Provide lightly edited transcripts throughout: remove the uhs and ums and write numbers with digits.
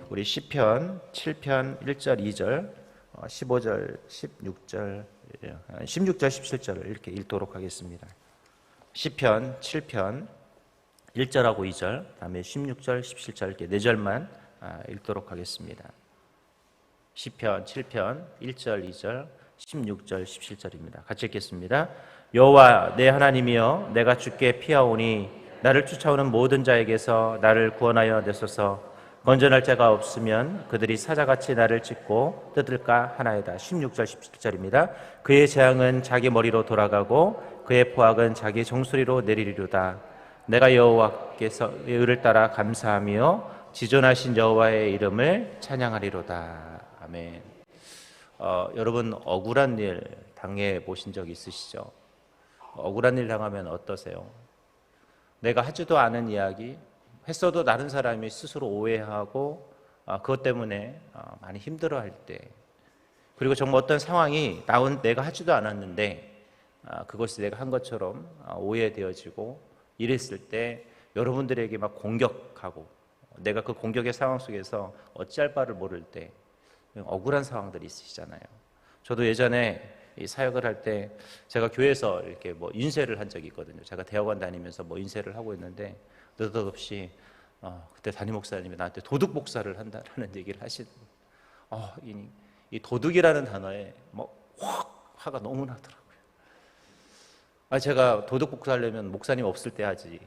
우리 시편 7편 1절, 2절, 15절, 16절, 16절, 17절을 이렇게 읽도록 하겠습니다. 시편 7편 1절하고 2절, 다음에 16절, 17절 이렇게 4절만 읽도록 하겠습니다. 시편 7편 1절, 2절, 16절, 17절입니다. 같이 읽겠습니다. 여호와 내 하나님이여, 내가 주께 피하오니 나를 쫓아오는 모든 자에게서 나를 구원하여 내소서. 건전할 자가 없으면 그들이 사자같이 나를 찢고 뜯을까 하나이다. 16절 17절입니다. 그의 재앙은 자기 머리로 돌아가고 그의 포악은 자기 정수리로 내리리로다. 내가 여호와께서 의를 따라 감사하며 지존하신 여호와의 이름을 찬양하리로다. 아멘. 여러분 억울한 일 당해 보신 적 있으시죠? 억울한 일 당하면 어떠세요? 내가 하지도 않은 이야기 했어도 다른 사람이 스스로 오해하고 그것 때문에 많이 힘들어할 때, 그리고 정말 어떤 상황이 내가 하지도 않았는데 그것이 내가 한 것처럼 오해되어지고 이랬을 때 여러분들에게 막 공격하고 내가 그 공격의 상황 속에서 어찌할 바를 모를 때 억울한 상황들이 있으시잖아요. 저도 예전에 이 사역을 할 때 제가 교회에서 이렇게 인쇄를 한 적이 있거든요. 제가 대학원 다니면서 인쇄를 하고 있는데 느닷없이 그때 담임 목사님이 나한테 도둑 복사를 한다라는 얘기를 하시는 거예요. 이 도둑이라는 단어에 확 화가 너무 나더라고요. 제가 도둑 복사하려면 목사님 없을 때 하지,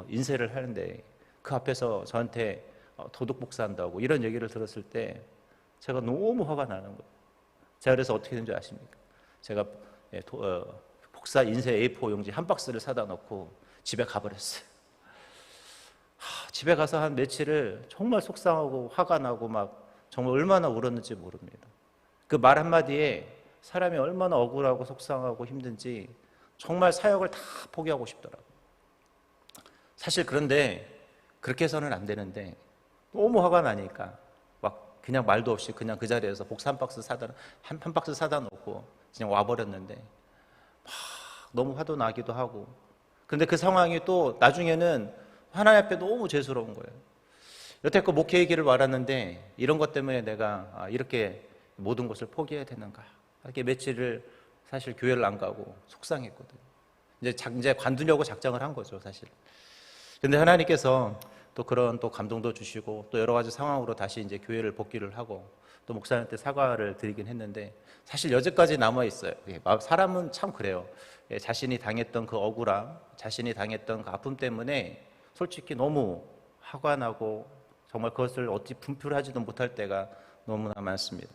인쇄를 하는데 그 앞에서 저한테 도둑 복사한다고 이런 얘기를 들었을 때 제가 너무 화가 나는 거예요. 제가 그래서 어떻게 된 줄 아십니까? 제가 복사 인쇄 A4 용지 한 박스를 사다 놓고 집에 가버렸어요. 집에 가서 한 며칠을 정말 속상하고 화가 나고 정말 얼마나 울었는지 모릅니다. 그 말 한마디에 사람이 얼마나 억울하고 속상하고 힘든지 정말 사역을 다 포기하고 싶더라고요. 사실 그런데 그렇게 해서는 안 되는데 너무 화가 나니까 그냥 말도 없이 그냥 그 자리에서 복사 한 박스 사다 놓고 그냥 와버렸는데 너무 화도 나기도 하고, 그런데 그 상황이 또 나중에는 하나님 앞에 너무 죄스러운 거예요. 여태껏 목회의 길을 말았는데 이런 것 때문에 내가 이렇게 모든 것을 포기해야 되는가, 이렇게 며칠을 사실 교회를 안 가고 속상했거든요. 이제 관두려고 작정을 한 거죠, 사실. 그런데 하나님께서 또 그런 또 감동도 주시고 또 여러 가지 상황으로 다시 이제 교회를 복귀를 하고 또 목사님한테 사과를 드리긴 했는데 사실 여지까지 남아 있어요. 사람은 참 그래요. 자신이 당했던 그 억울함, 자신이 당했던 그 아픔 때문에 솔직히 너무 화가 나고 정말 그것을 어찌 분표를 하지도 못할 때가 너무나 많습니다.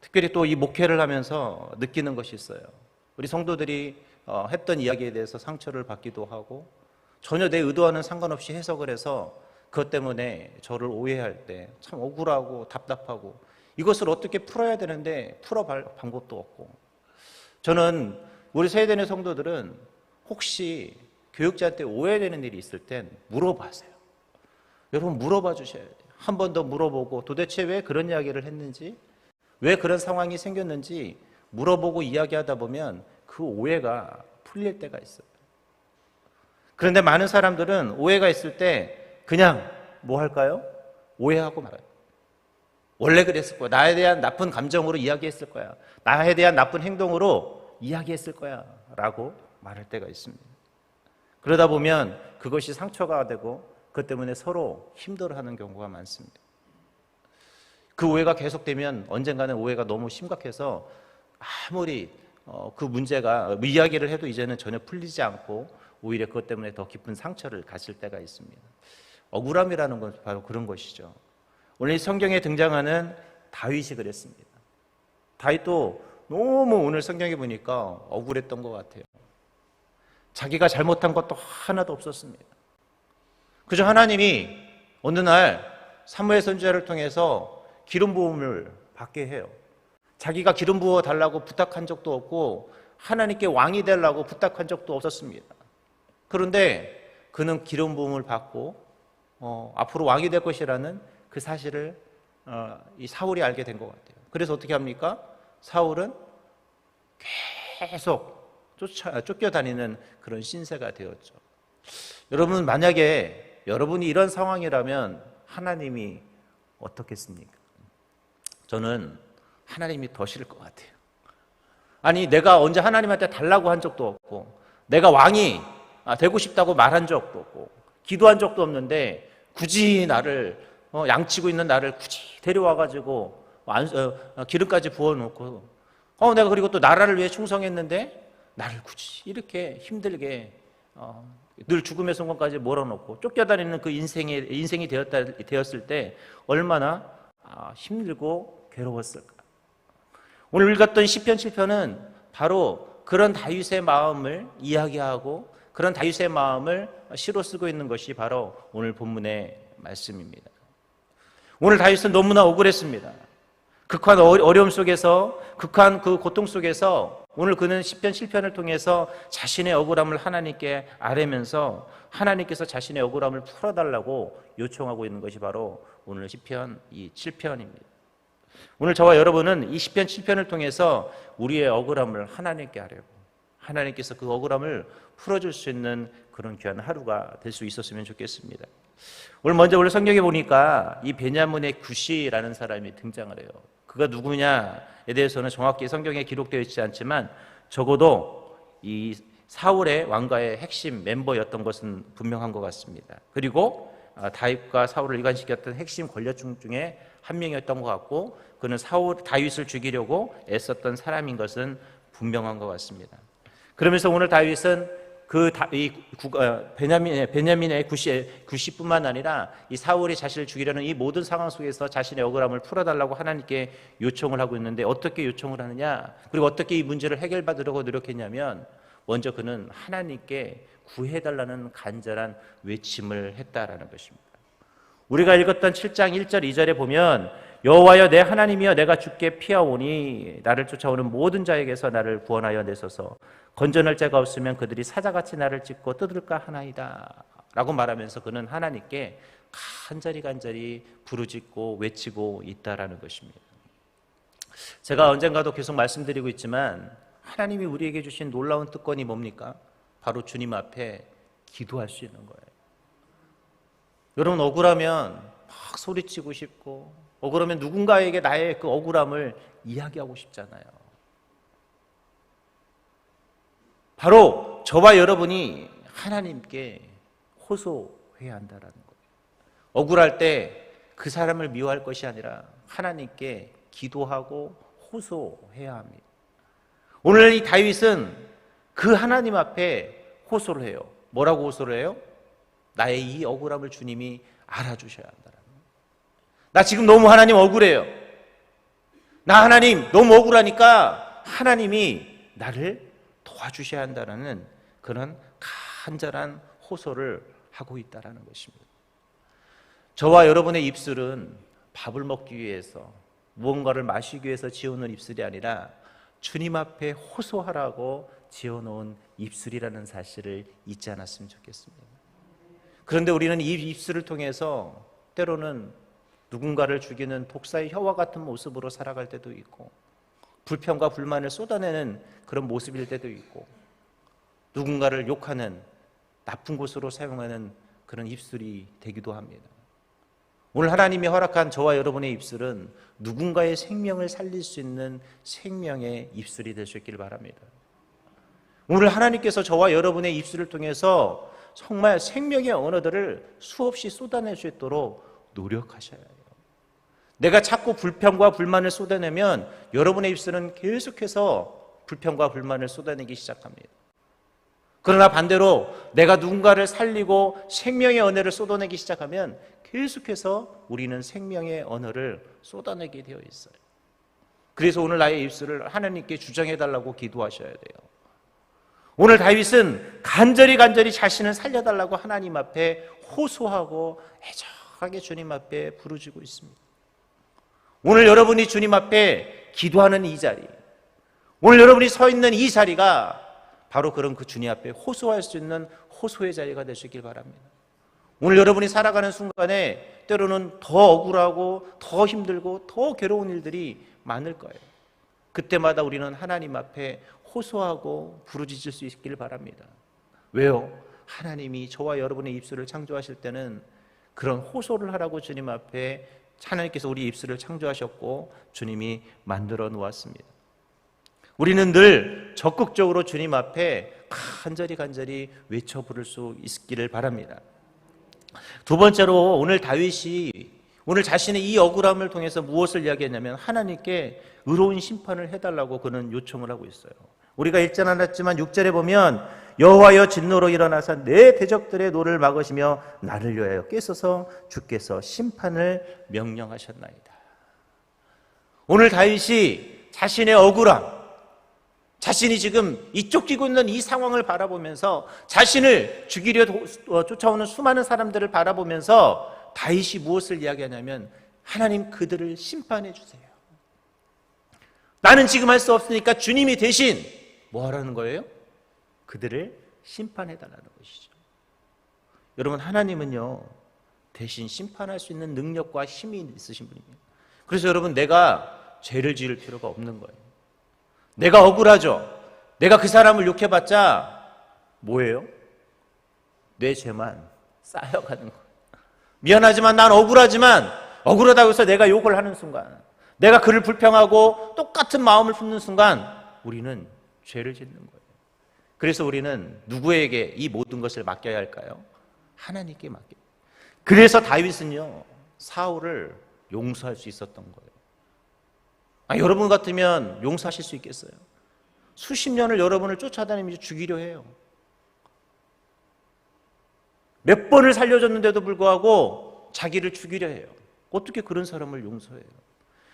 특별히 또 이 목회를 하면서 느끼는 것이 있어요. 우리 성도들이 했던 이야기에 대해서 상처를 받기도 하고 전혀 내 의도와는 상관없이 해석을 해서 그것 때문에 저를 오해할 때 참 억울하고 답답하고 이것을 어떻게 풀어야 되는데 풀어볼 방법도 없고, 저는 우리 세대의 성도들은 혹시 교육자한테 오해되는 일이 있을 땐 물어봐세요. 여러분 물어봐 주셔야 돼요. 한 번 더 물어보고 도대체 왜 그런 이야기를 했는지, 왜 그런 상황이 생겼는지 물어보고 이야기하다 보면 그 오해가 풀릴 때가 있어요. 그런데 많은 사람들은 오해가 있을 때 그냥 뭐 할까요? 오해하고 말아요. 원래 그랬을 거야. 나에 대한 나쁜 감정으로 이야기했을 거야. 나에 대한 나쁜 행동으로 이야기했을 거야 라고 말할 때가 있습니다. 그러다 보면 그것이 상처가 되고 그것 때문에 서로 힘들어하는 경우가 많습니다. 그 오해가 계속되면 언젠가는 오해가 너무 심각해서 아무리 그 문제가 이야기를 해도 이제는 전혀 풀리지 않고 오히려 그것 때문에 더 깊은 상처를 가질 때가 있습니다. 억울함이라는 건 바로 그런 것이죠. 오늘 성경에 등장하는 다윗이 그랬습니다. 다윗도 너무 오늘 성경에 보니까 억울했던 것 같아요. 자기가 잘못한 것도 하나도 없었습니다. 그저 하나님이 어느 날 사무엘 선지자를 통해서 기름 부음을 받게 해요. 자기가 기름 부어 달라고 부탁한 적도 없고 하나님께 왕이 되려고 부탁한 적도 없었습니다. 그런데 그는 기름 부음을 받고 앞으로 왕이 될 것이라는 그 사실을 이 사울이 알게 된 것 같아요. 그래서 어떻게 합니까? 사울은 계속 쫓겨다니는 그런 신세가 되었죠. 여러분 만약에 여러분이 이런 상황이라면 하나님이 어떻겠습니까? 저는 하나님이 더 싫을 것 같아요. 아니, 내가 언제 하나님한테 달라고 한 적도 없고, 내가 왕이 되고 싶다고 말한 적도 없고, 기도한 적도 없는데 굳이 나를 양치고 있는 나를 굳이 데려와가지고 기름까지 부어놓고, 내가 그리고 또 나라를 위해 충성했는데 나를 굳이 이렇게 힘들게 늘 죽음의 순간까지 몰아넣고 쫓겨다니는 그 인생이 되었을 때 얼마나 힘들고 괴로웠을까. 오늘 읽었던 시편 7편은 바로 그런 다윗의 마음을 이야기하고 그런 다윗의 마음을 시로 쓰고 있는 것이 바로 오늘 본문의 말씀입니다. 오늘 다윗은 너무나 억울했습니다. 극한 어려움 속에서, 극한 그 고통 속에서 오늘 그는 시편 7편을 통해서 자신의 억울함을 하나님께 아뢰면서 하나님께서 자신의 억울함을 풀어달라고 요청하고 있는 것이 바로 오늘 시편 7편입니다. 오늘 저와 여러분은 이 시편 7편을 통해서 우리의 억울함을 하나님께 아뢰고 하나님께서 그 억울함을 풀어줄 수 있는 그런 귀한 하루가 될 수 있었으면 좋겠습니다. 오늘 성경에 보니까 이 베냐민의 구시라는 사람이 등장을 해요. 그가 누구냐에 대해서는 정확히 성경에 기록되어 있지 않지만 적어도 이 사울의 왕가의 핵심 멤버였던 것은 분명한 것 같습니다. 그리고 다윗과 사울을 일관시켰던 핵심 권력층 중에 한 명이었던 것 같고, 그는 다윗을 죽이려고 애썼던 사람인 것은 분명한 것 같습니다. 그러면서 오늘 다윗은 베냐민의 구시뿐만 아니라 이 사울이 자신을 죽이려는 이 모든 상황 속에서 자신의 억울함을 풀어달라고 하나님께 요청을 하고 있는데, 어떻게 요청을 하느냐, 그리고 어떻게 이 문제를 해결받으려고 노력했냐면 먼저 그는 하나님께 구해달라는 간절한 외침을 했다라는 것입니다. 우리가 읽었던 7장 1절 2절에 보면 여호와여 내 하나님이여 내가 주께 피하오니 나를 쫓아오는 모든 자에게서 나를 구원하여 내소서. 건져낼 자가 없으면 그들이 사자같이 나를 찢고 뜯을까 하나이다 라고 말하면서 그는 하나님께 간절히 부르짖고 외치고 있다라는 것입니다. 제가 언젠가도 계속 말씀드리고 있지만 하나님이 우리에게 주신 놀라운 특권이 뭡니까? 바로 주님 앞에 기도할 수 있는 거예요. 여러분, 억울하면 막 소리치고 싶고, 억울하면 누군가에게 나의 그 억울함을 이야기하고 싶잖아요. 바로 저와 여러분이 하나님께 호소해야 한다는 거예요. 억울할 때 그 사람을 미워할 것이 아니라 하나님께 기도하고 호소해야 합니다. 오늘 이 다윗은 그 하나님 앞에 호소를 해요. 뭐라고 호소를 해요? 나의 이 억울함을 주님이 알아주셔야 한다는 거예요. 나 지금 너무 하나님 억울해요. 나 하나님 너무 억울하니까 하나님이 나를 도와주셔야 한다는 그런 간절한 호소를 하고 있다는 것입니다. 저와 여러분의 입술은 밥을 먹기 위해서, 무언가를 마시기 위해서 지어놓은 입술이 아니라 주님 앞에 호소하라고 지어놓은 입술이라는 사실을 잊지 않았으면 좋겠습니다. 그런데 우리는 이 입술을 통해서 때로는 누군가를 죽이는 독사의 혀와 같은 모습으로 살아갈 때도 있고, 불평과 불만을 쏟아내는 그런 모습일 때도 있고, 누군가를 욕하는 나쁜 곳으로 사용하는 그런 입술이 되기도 합니다. 오늘 하나님이 허락한 저와 여러분의 입술은 누군가의 생명을 살릴 수 있는 생명의 입술이 될 수 있기를 바랍니다. 오늘 하나님께서 저와 여러분의 입술을 통해서 정말 생명의 언어들을 수없이 쏟아낼 수 있도록 노력하셔야 해요. 내가 자꾸 불평과 불만을 쏟아내면 여러분의 입술은 계속해서 불평과 불만을 쏟아내기 시작합니다. 그러나 반대로 내가 누군가를 살리고 생명의 언어를 쏟아내기 시작하면 계속해서 우리는 생명의 언어를 쏟아내게 되어 있어요. 그래서 오늘 나의 입술을 하나님께 주장해달라고 기도하셔야 돼요. 오늘 다윗은 간절히 자신을 살려달라고 하나님 앞에 호소하고 애절하게 주님 앞에 부르짖고 있습니다. 오늘 여러분이 주님 앞에 기도하는 이 자리, 오늘 여러분이 서 있는 이 자리가 바로 그런 그 주님 앞에 호소할 수 있는 호소의 자리가 될 수 있길 바랍니다. 오늘 여러분이 살아가는 순간에 때로는 더 억울하고 더 힘들고 더 괴로운 일들이 많을 거예요. 그때마다 우리는 하나님 앞에 호소하고 부르짖을 수 있길 바랍니다. 왜요? 하나님이 저와 여러분의 입술을 창조하실 때는 그런 호소를 하라고 주님 앞에 하나님께서 우리 입술을 창조하셨고 주님이 만들어 놓았습니다. 우리는 늘 적극적으로 주님 앞에 간절히 외쳐 부를 수 있기를 바랍니다. 두 번째로 오늘 다윗이 오늘 자신의 이 억울함을 통해서 무엇을 이야기했냐면 하나님께 의로운 심판을 해달라고 그는 요청을 하고 있어요. 우리가 읽지 않았지만 6절에 보면 여호와여 진노로 일어나사 내 대적들의 노를 막으시며 나를 위하여 꾀서서 주께서 심판을 명령하셨나이다. 오늘 다윗이 자신의 억울함, 자신이 지금 이 쫓기고 있는 이 상황을 바라보면서 자신을 죽이려 쫓아오는 수많은 사람들을 바라보면서 다윗이 무엇을 이야기하냐면 하나님 그들을 심판해 주세요. 나는 지금 할 수 없으니까 주님이 대신 뭐 하라는 거예요? 그들을 심판해 달라는 것이죠. 여러분 하나님은요 대신 심판할 수 있는 능력과 힘이 있으신 분입니다. 그래서 여러분 내가 죄를 지을 필요가 없는 거예요. 내가 억울하죠. 내가 그 사람을 욕해봤자 뭐예요? 내 죄만 쌓여가는 거예요. 미안하지만 난 억울하다고 해서 내가 욕을 하는 순간, 내가 그를 불평하고 똑같은 마음을 품는 순간 우리는 죄를 짓는 거예요. 그래서 우리는 누구에게 이 모든 것을 맡겨야 할까요? 하나님께 맡겨요. 그래서 다윗은요 사울을 용서할 수 있었던 거예요. 여러분 같으면 용서하실 수 있겠어요? 수십 년을 여러분을 쫓아다니면서 죽이려 해요. 몇 번을 살려줬는데도 불구하고 자기를 죽이려 해요. 어떻게 그런 사람을 용서해요?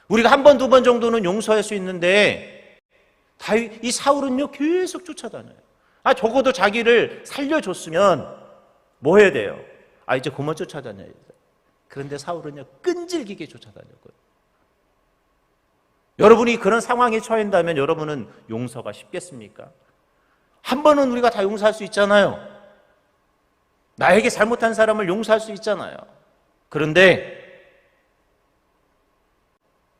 우리가 한 번, 두 번 정도는 용서할 수 있는데 이 사울은요 계속 쫓아다녀요. 적어도 자기를 살려줬으면 뭐 해야 돼요? 이제 그만 쫓아다녀야 돼요. 그런데 사울은요 끈질기게 쫓아다녔거든요. 여러분이 그런 상황에 처한다면 여러분은 용서가 쉽겠습니까? 한 번은 우리가 다 용서할 수 있잖아요. 나에게 잘못한 사람을 용서할 수 있잖아요. 그런데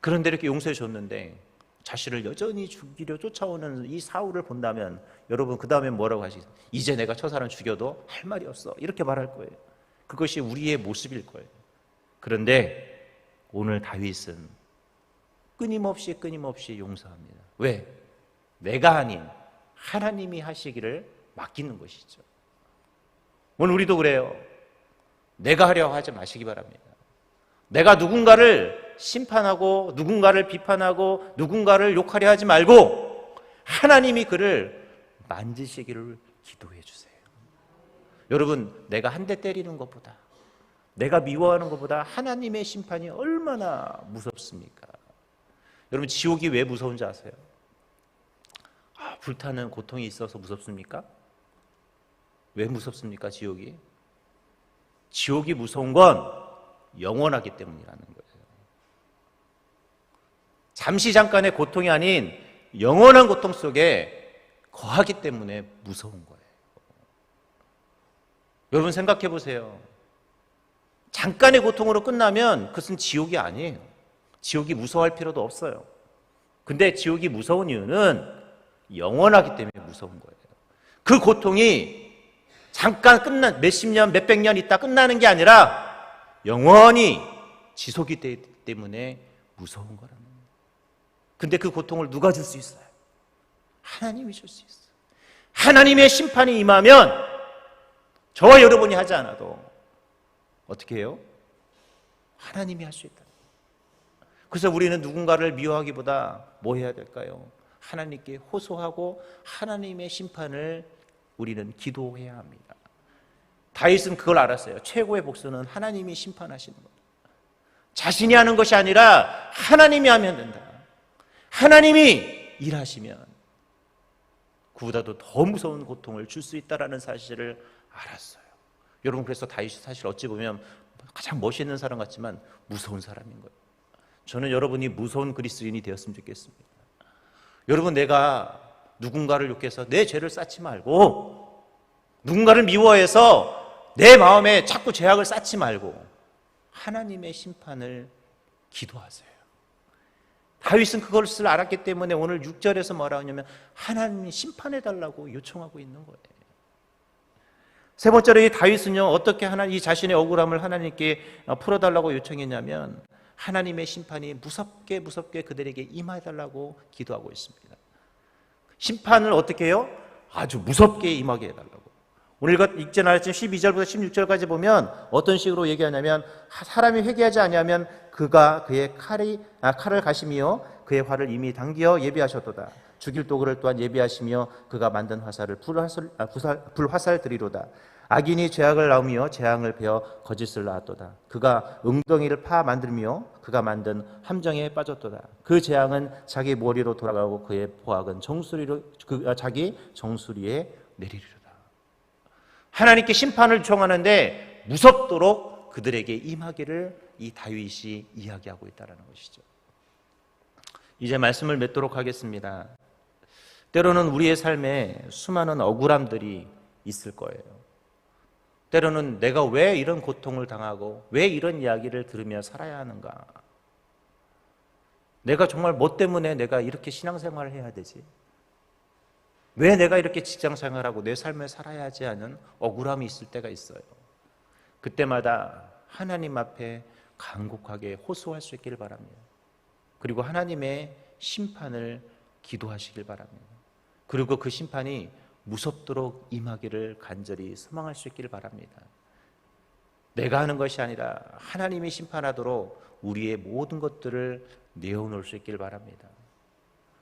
이렇게 용서해 줬는데 자신을 여전히 죽이려 쫓아오는 이 사울을 본다면 여러분 그 다음에 뭐라고 하시겠어요? 이제 내가 저 사람 죽여도 할 말이 없어 이렇게 말할 거예요. 그것이 우리의 모습일 거예요. 그런데 오늘 다윗은 끊임없이 용서합니다. 왜? 내가 아닌 하나님이 하시기를 맡기는 것이죠. 오늘 우리도 그래요. 내가 하려고 하지 마시기 바랍니다. 내가 누군가를 심판하고 누군가를 비판하고 누군가를 욕하려 하지 말고 하나님이 그를 만지시기를 기도해 주세요. 여러분 내가 한 대 때리는 것보다 내가 미워하는 것보다 하나님의 심판이 얼마나 무섭습니까? 여러분 지옥이 왜 무서운지 아세요? 불타는 고통이 있어서 무섭습니까? 왜 무섭습니까? 지옥이 무서운 건 영원하기 때문이라는 거예요. 잠깐의 고통이 아닌 영원한 고통 속에 거하기 때문에 무서운 거예요. 여러분 생각해 보세요. 잠깐의 고통으로 끝나면 그것은 지옥이 아니에요. 지옥이 무서워할 필요도 없어요. 근데 지옥이 무서운 이유는 영원하기 때문에 무서운 거예요. 그 고통이 잠깐 몇십 년, 몇백 년 있다 끝나는 게 아니라 영원히 지속이 되기 때문에 무서운 거라는 거예요. 근데 그 고통을 누가 줄 수 있어요? 하나님이 줄 수 있어요. 하나님의 심판이 임하면 저와 여러분이 하지 않아도 어떻게 해요? 하나님이 할 수 있다. 그래서 우리는 누군가를 미워하기보다 뭐 해야 될까요? 하나님께 호소하고 하나님의 심판을 우리는 기도해야 합니다. 다윗은 그걸 알았어요. 최고의 복수는 하나님이 심판하시는 것. 자신이 하는 것이 아니라 하나님이 하면 된다. 하나님이 일하시면 그보다도 더 무서운 고통을 줄 수 있다는 사실을 알았어요. 여러분 그래서 다윗이 사실 어찌 보면 가장 멋있는 사람 같지만 무서운 사람인 거예요. 저는 여러분이 무서운 그리스도인이 되었으면 좋겠습니다. 여러분 내가 누군가를 욕해서 내 죄를 쌓지 말고 누군가를 미워해서 내 마음에 자꾸 죄악을 쌓지 말고 하나님의 심판을 기도하세요. 다윗은 그것을 알았기 때문에 오늘 6절에서 뭐라고 하냐면 하나님이 심판해달라고 요청하고 있는 거예요. 세 번째로 이 다윗은요 어떻게 이 자신의 억울함을 하나님께 풀어달라고 요청했냐면 하나님의 심판이 무섭게 그들에게 임해달라고 기도하고 있습니다. 심판을 어떻게 해요? 아주 무섭게 임하게 해달라고. 오늘 읽지 않았지만 12절부터 16절까지 보면 어떤 식으로 얘기하냐면, 사람이 회개하지 아니하면 그가 그의 칼을 가시며 그의 활을 이미 당겨 예비하셨도다. 죽일 도구를 또한 예비하시며 그가 만든 화살을 불화살 들이로다. 악인이 죄악을 낳으며 재앙을 베어 거짓을 낳았도다. 그가 웅덩이를 파 만들며 그가 만든 함정에 빠졌도다. 그 재앙은 자기 머리로 돌아가고 그의 포악은 자기 정수리에 내리리로다. 하나님께 심판을 요청하는데 무섭도록 그들에게 임하기를 이 다윗이 이야기하고 있다는 것이죠. 이제 말씀을 맺도록 하겠습니다. 때로는 우리의 삶에 수많은 억울함들이 있을 거예요. 때로는 내가 왜 이런 고통을 당하고 왜 이런 이야기를 들으며 살아야 하는가? 내가 정말 뭐 때문에 내가 이렇게 신앙생활을 해야 되지? 왜 내가 이렇게 직장생활하고 내 삶을 살아야 하지 않은 억울함이 있을 때가 있어요. 그때마다 하나님 앞에 간곡하게 호소할 수 있기를 바랍니다. 그리고 하나님의 심판을 기도하시길 바랍니다. 그리고 그 심판이 무섭도록 임하기를 간절히 소망할 수 있기를 바랍니다. 내가 하는 것이 아니라 하나님이 심판하도록 우리의 모든 것들을 내어놓을 수 있기를 바랍니다.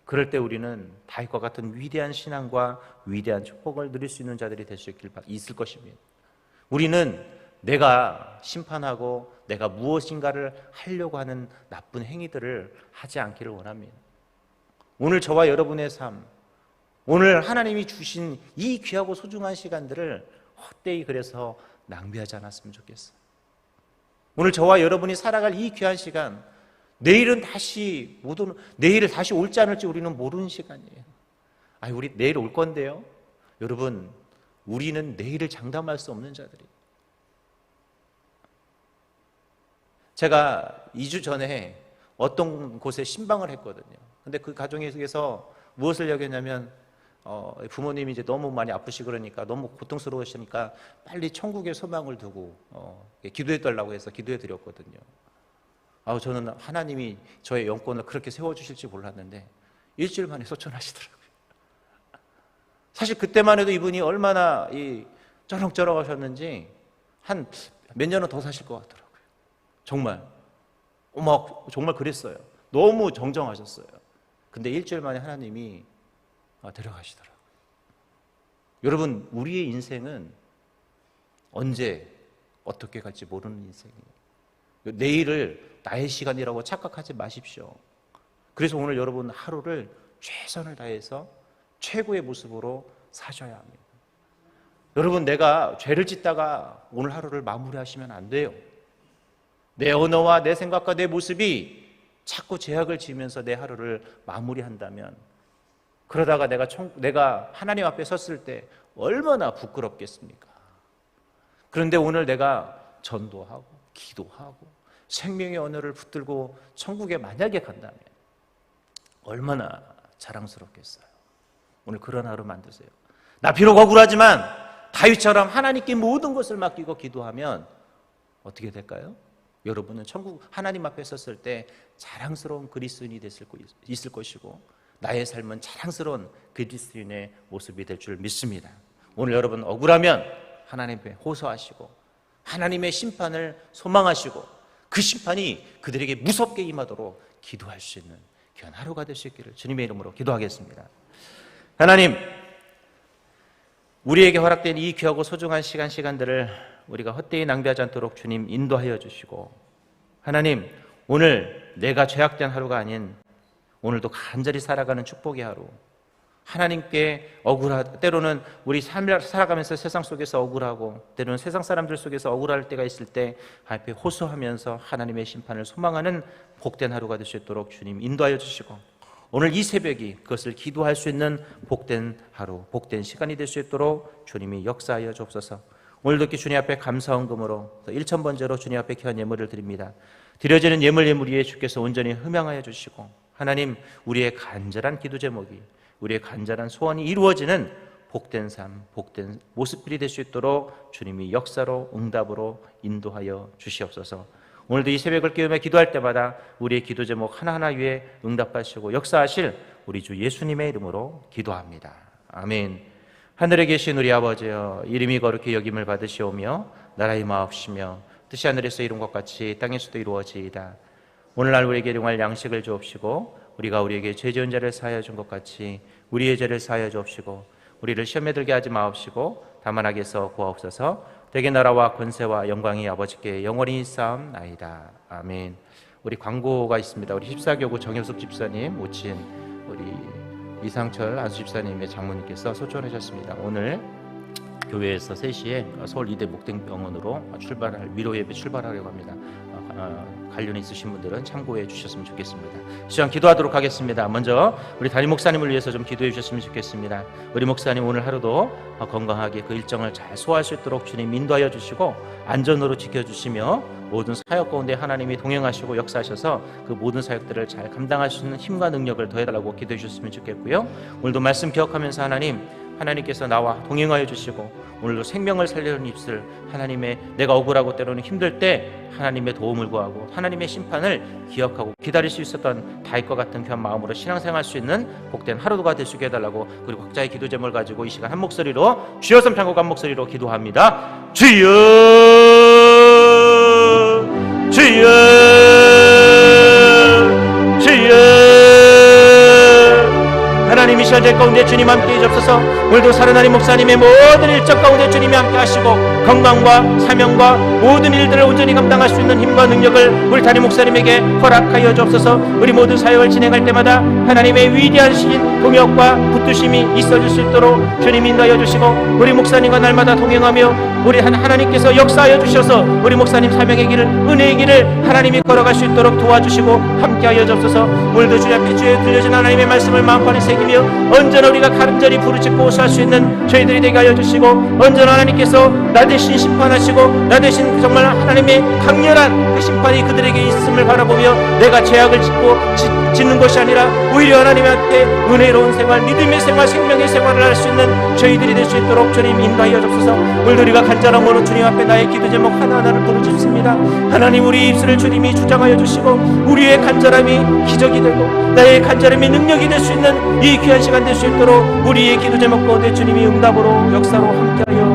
그럴 때 우리는 다윗과 같은 위대한 신앙과 위대한 축복을 누릴 수 있는 자들이 될 수 있을 것입니다. 우리는 내가 심판하고 내가 무엇인가를 하려고 하는 나쁜 행위들을 하지 않기를 원합니다. 오늘 저와 여러분의 삶, 오늘 하나님이 주신 이 귀하고 소중한 시간들을 헛되이 그래서 낭비하지 않았으면 좋겠어요. 오늘 저와 여러분이 살아갈 이 귀한 시간, 내일은 다시 올지 않을지 우리는 모르는 시간이에요. 우리 내일 올 건데요. 여러분, 우리는 내일을 장담할 수 없는 자들이에요. 제가 2주 전에 어떤 곳에 신방을 했거든요. 근데 그 가정에서 무엇을 얘기했냐면, 부모님이 이제 너무 많이 아프시고 그러니까 너무 고통스러우시니까 빨리 천국의 소망을 두고 기도해 달라고 해서 기도해 드렸거든요. 저는 하나님이 저의 영권을 그렇게 세워주실지 몰랐는데 일주일 만에 소천하시더라고요. 사실 그때만 해도 이분이 얼마나 쩌렁쩌렁 하셨는지 한 몇 년은 더 사실 것 같더라고요. 정말 정말 그랬어요. 너무 정정하셨어요. 근데 일주일 만에 하나님이 데려가시더라고요. 여러분, 우리의 인생은 언제 어떻게 갈지 모르는 인생이에요. 내일을 나의 시간이라고 착각하지 마십시오. 그래서 오늘 여러분 하루를 최선을 다해서 최고의 모습으로 사셔야 합니다. 여러분, 내가 죄를 짓다가 오늘 하루를 마무리하시면 안 돼요. 내 언어와 내 생각과 내 모습이 자꾸 죄악을 지으면서 내 하루를 마무리한다면, 그러다가 내가 하나님 앞에 섰을 때 얼마나 부끄럽겠습니까? 그런데 오늘 내가 전도하고 기도하고 생명의 언어를 붙들고 천국에 만약에 간다면 얼마나 자랑스럽겠어요. 오늘 그런 하루 만드세요. 나 비록 억울하지만 다윗처럼 하나님께 모든 것을 맡기고 기도하면 어떻게 될까요? 여러분은 천국 하나님 앞에 섰을 때 자랑스러운 그리스도인이 있을 것이고, 나의 삶은 자랑스러운 그리스도인의 모습이 될 줄 믿습니다. 오늘 여러분 억울하면 하나님께 호소하시고 하나님의 심판을 소망하시고 그 심판이 그들에게 무섭게 임하도록 기도할 수 있는 귀한 하루가 될 수 있기를 주님의 이름으로 기도하겠습니다. 하나님, 우리에게 허락된 이 귀하고 소중한 시간들을 우리가 헛되이 낭비하지 않도록 주님 인도하여 주시고, 하나님, 오늘 내가 죄악된 하루가 아닌 오늘도 간절히 살아가는 축복의 하루, 하나님께 때로는 우리 삶을 살아가면서 세상 속에서 억울하고 때로는 세상 사람들 속에서 억울할 때가 있을 때 앞에 호소하면서 하나님의 심판을 소망하는 복된 하루가 될 수 있도록 주님 인도하여 주시고, 오늘 이 새벽이 그것을 기도할 수 있는 복된 하루, 복된 시간이 될 수 있도록 주님이 역사하여 주옵소서. 오늘도 이렇게 주님 앞에 감사헌금으로 1,000번째로 주님 앞에 귀한 예물을 드립니다. 드려지는 예물 위에 주께서 온전히 흠양하여 주시고, 하나님, 우리의 간절한 기도 제목이, 우리의 간절한 소원이 이루어지는 복된 삶, 복된 모습들이 될 수 있도록 주님이 역사로 응답으로 인도하여 주시옵소서. 오늘도 이 새벽을 깨우며 기도할 때마다 우리의 기도 제목 하나하나 위에 응답하시고 역사하실 우리 주 예수님의 이름으로 기도합니다. 아멘. 하늘에 계신 우리 아버지여, 이름이 거룩히 여김을 받으시오며 나라의 마옵시며 뜻이 하늘에서 이룬 것 같이 땅에서도 이루어지이다. 오늘날 우리에게 일용할 양식을 주옵시고 우리가 우리에게 죄 지은 자를 사하여 준 것 같이 우리의 죄를 사하여 주옵시고 우리를 시험에 들게 하지 마옵시고 다만 악에서 구하옵소서. 대개 나라와 권세와 영광이 아버지께 영원히 있사옵나이다. 아멘. 우리 광고가 있습니다. 우리 14교구 정효숙 집사님 모친 우리 이상철 안수 집사님의 장모님께서 소천하셨습니다. 오늘 교회에서 3시에 서울 이대 목동병원으로 위로 예배 출발하려고 합니다. 관련이 있으신 분들은 참고해 주셨으면 좋겠습니다. 시간 기도하도록 하겠습니다. 먼저 우리 담임 목사님을 위해서 좀 기도해 주셨으면 좋겠습니다. 우리 목사님 오늘 하루도 건강하게 그 일정을 잘 소화할 수 있도록 주님 인도하여 주시고 안전으로 지켜주시며 모든 사역 가운데 하나님이 동행하시고 역사하셔서 그 모든 사역들을 잘 감당할 수 있는 힘과 능력을 더해달라고 기도해 주셨으면 좋겠고요. 오늘도 말씀 기억하면서 하나님께서 나와 동행하여 주시고 오늘도 생명을 살리는 입술, 하나님의 내가 억울하고 때로는 힘들 때 하나님의 도움을 구하고 하나님의 심판을 기억하고 기다릴 수 있었던 다윗과 같은 귀한 마음으로 신앙생활할 수 있는 복된 하루가 될 수 있게 해달라고, 그리고 각자의 기도 제목을 가지고 이 시간 한 목소리로 주여 삼창고 한 목소리로 기도합니다. 주여 주여 주여. 하나님 이 시간 제 가운데 주님 함께해 주옵소서. 오늘도 살아나는 목사님의 모든 일정 가운데 주님이 함께 하시고 건강과 사명과 모든 일들을 온전히 감당할 수 있는 힘과 능력을 우리 담임 목사님에게 허락하여 주옵소서. 우리 모든 사역을 진행할 때마다 하나님의 위대한 신 동역과 붙드심이 있어질 수 있도록 주님 인도하여 주시고 우리 목사님과 날마다 동행하며 우리 하나님께서 역사하여 주셔서 우리 목사님 사명의 길을, 은혜의 길을 하나님이 걸어갈 수 있도록 도와주시고 함께하여 주옵소서. 오늘도 주님 앞에 주의 들려진 하나님의 말씀을 마음판에 새기며 언제나 우리가 간절히 부르짖고 호소할 수 있는 저희들이 되게 하여 주시고, 언제나 하나님께서 나 대신 심판하시고 나 대신 정말 하나님의 강렬한 그 심판이 그들에게 있음을 바라보며 내가 죄악을 짓는 것이 아니라 오히려 하나님한테 은혜로운 생활, 믿음의 생활, 생명의 생활을 할 수 있는 저희들이 될 수 있도록 주님 인도하여 주옵소서. 오늘도 우리가 간절함으로 주님 앞에 나의 기도 제목 하나하나를 부르짖습니다. 하나님, 우리 입술을 주님이 주장하여 주시고 우리의 간절함이 기적이 되고 나의 간절함이 능력이 될 수 있는 이 귀한 시간 될 수 있도록 우리의 기도 제목 가운데 주님이 응답으로 역사로 함께하여